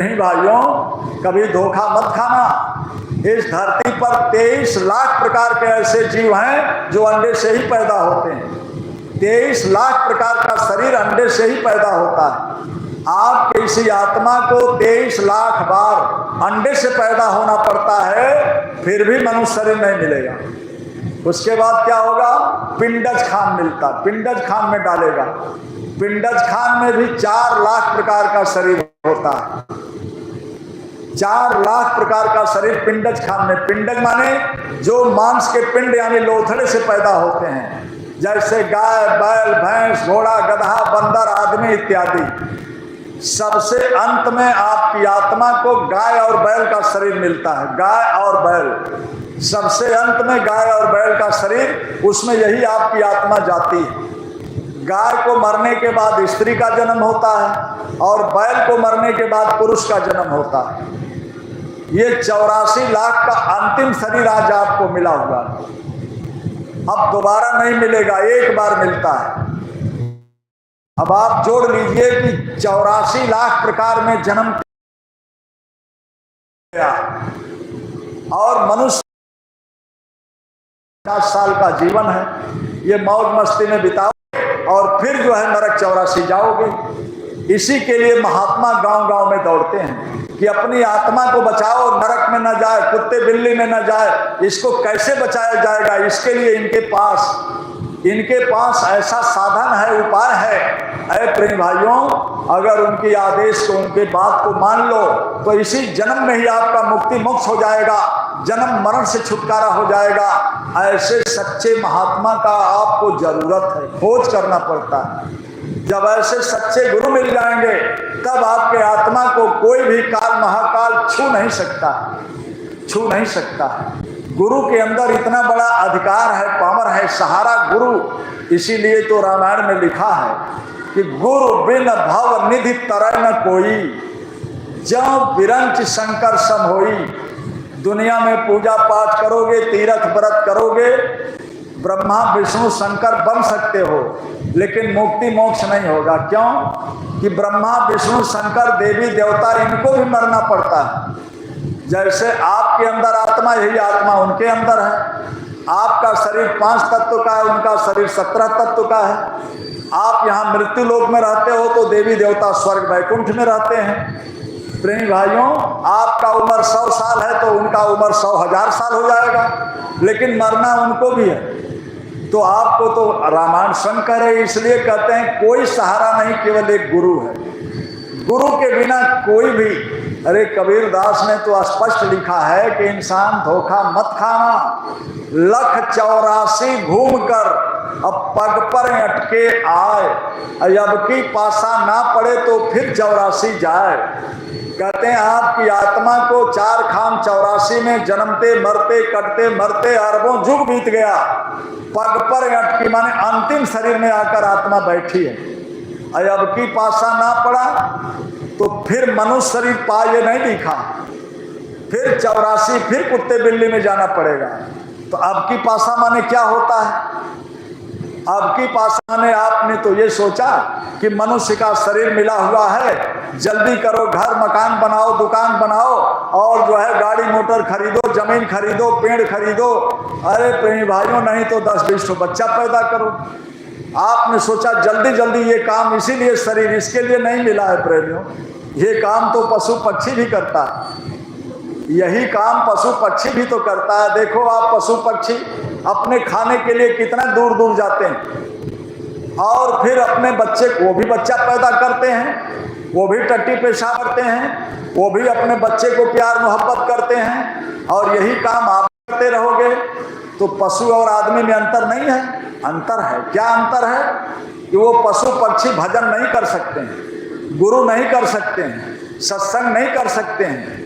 नहीं भाइयों, कभी धोखा मत खाना। इस धरती पर 23 लाख प्रकार के ऐसे जीव हैं जो अंडे से ही पैदा होते हैं। 23 लाख प्रकार का शरीर अंडे से ही पैदा होता है। आपके इसी आत्मा को 23 लाख बार अंडे से पैदा होना पड़ता है, फिर भी मनुष्य शरीर नहीं मिलेगा। उसके बाद क्या होगा? पिंडज खान मिलता, पिंडज खान में डालेगा। पिंडज खान में भी 4 लाख प्रकार का शरीर होता है। 4 लाख प्रकार का शरीर पिंडज खान में। पिंडज माने जो मांस के पिंड यानी लोथड़े से पैदा होते हैं, जैसे गाय, बैल, भैंस, घोड़ा, गधा, बंदर, आदमी इत्यादि। सबसे अंत में आपकी आत्मा को गाय और बैल का शरीर मिलता है। गाय और बैल, सबसे अंत में गाय और बैल का शरीर, उसमें यही आपकी आत्मा जाती है। गाय को मरने के बाद स्त्री का जन्म होता है और बैल को मरने के बाद पुरुष का जन्म होता है। ये 84 लाख का अंतिम शरीर आज आपको मिला हुआ। अब दोबारा नहीं मिलेगा, एक बार मिलता है। अब आप जोड़ लीजिए कि 84 लाख प्रकार में जन्म और मनुष्य 50 साल का जीवन है, ये मौज मस्ती में बिताओ और फिर जो है नरक 84 जाओगे। इसी के लिए महात्मा गांव गांव में दौड़ते हैं कि अपनी आत्मा को बचाओ, नरक में न जाए, कुत्ते बिल्ली में न जाए। इसको कैसे बचाया जाएगा? इसके लिए इनके पास ऐसा साधन है, उपाय है। ऐ प्रेम भाइयों, अगर उनकी आदेश को, उनके बात को मान लो तो इसी जन्म में ही आपका मुक्ति मोक्ष हो जाएगा, जन्म मरण से छुटकारा हो जाएगा। ऐसे सच्चे महात्मा का आपको जरूरत है, खोज करना पड़ता है। जब ऐसे सच्चे गुरु मिल जाएंगे तब आपके आत्मा को कोई भी काल महाकाल छू नहीं सकता। गुरु के अंदर इतना बड़ा अधिकार है, पावर है, सहारा गुरु। इसीलिए तो रामायण में लिखा है कि गुरु बिन भव निधि तरय न कोई, जौ बिरंच शंकर सम होई। दुनिया में पूजा पाठ करोगे, तीर्थ व्रत करोगे, ब्रह्मा विष्णु शंकर बन सकते हो, लेकिन मुक्ति मोक्ष नहीं होगा। क्यों? कि ब्रह्मा विष्णु शंकर देवी देवता इनको भी मरना पड़ता है। जैसे आपके अंदर आत्मा, यही आत्मा उनके अंदर है। आपका शरीर 5 तत्व का है, उनका शरीर 17 तत्व का है। आप यहाँ मृत्यु लोक में रहते हो तो देवी देवता स्वर्ग वैकुंठ में रहते हैं। प्रेमी भाइयों, आपका उम्र 100 साल है तो उनका उम्र 100,000 साल हो जाएगा, लेकिन मरना उनको भी है। तो आपको तो रामायण स्वयं कह रहे, इसलिए कहते हैं कोई सहारा नहीं, केवल एक गुरु है। गुरु के बिना कोई भी, अरे कबीर दास ने तो स्पष्ट लिखा है कि इंसान धोखा मत खाना। लख 84 घूम कर अब पग पर अटके आए, अब की पासा ना पड़े तो फिर 84 जाए। कहते हैं आपकी आत्मा को 4 खाम 84 में जन्मते मरते कटते मरते अरबों युग बीत गया। पग पर अटकी माने अंतिम शरीर में आकर आत्मा बैठी है। अब की पासा ना पड़ा तो फिर मनुष्य शरीर पाए नहीं दिखा, फिर 84 फिर कुत्ते बिल्ली में जाना पड़ेगा। तो अब की पासा माने क्या होता है? अब की पासा माने आपने तो ये सोचा कि मनुष्य का शरीर मिला हुआ है, जल्दी करो, घर मकान बनाओ, दुकान बनाओ और जो है गाड़ी मोटर खरीदो, जमीन खरीदो, पेड़ खरीदो। अरे प्रेमी भाइयों, नहीं तो 10-20 तो बच्चा पैदा करो। आपने सोचा जल्दी जल्दी ये काम, इसीलिए शरीर इसके लिए नहीं मिला है प्रेमियों। ये काम तो पशु पक्षी भी करता है, यही काम पशु पक्षी भी तो करता है। देखो आप, पशु पक्षी अपने खाने के लिए कितना दूर दूर जाते हैं और फिर अपने बच्चे को, वो भी बच्चा पैदा करते हैं, वो भी टट्टी पेशाब करते हैं, वो भी अपने बच्चे को प्यार मोहब्बत करते हैं। और यही काम आप करते रहोगे तो पशु और आदमी में अंतर नहीं है? अंतर है। क्या अंतर है? कि वो पशु पक्षी भजन नहीं कर सकते हैं, गुरु नहीं कर सकते हैं, सत्संग नहीं कर सकते हैं,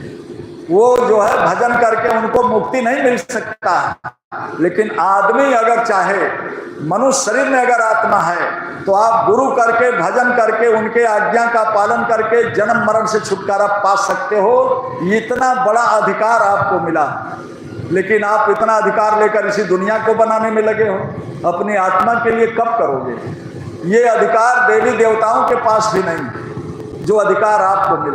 वो जो है भजन करके उनको मुक्ति नहीं मिल सकता है। लेकिन आदमी अगर चाहे, मनुष्य शरीर में अगर आत्मा है तो आप गुरु करके, भजन करके, उनके आज्ञा का पालन करके जन्म मरण से छुटकारा पा सकते हो। इतना बड़ा अधिकार आपको मिला, लेकिन आप इतना अधिकार लेकर इसी दुनिया को बनाने में लगे हो। अपनी आत्मा के लिए कब करोगे? ये अधिकार देवी देवताओं के पास भी नहीं, जो अधिकार आपको मिला।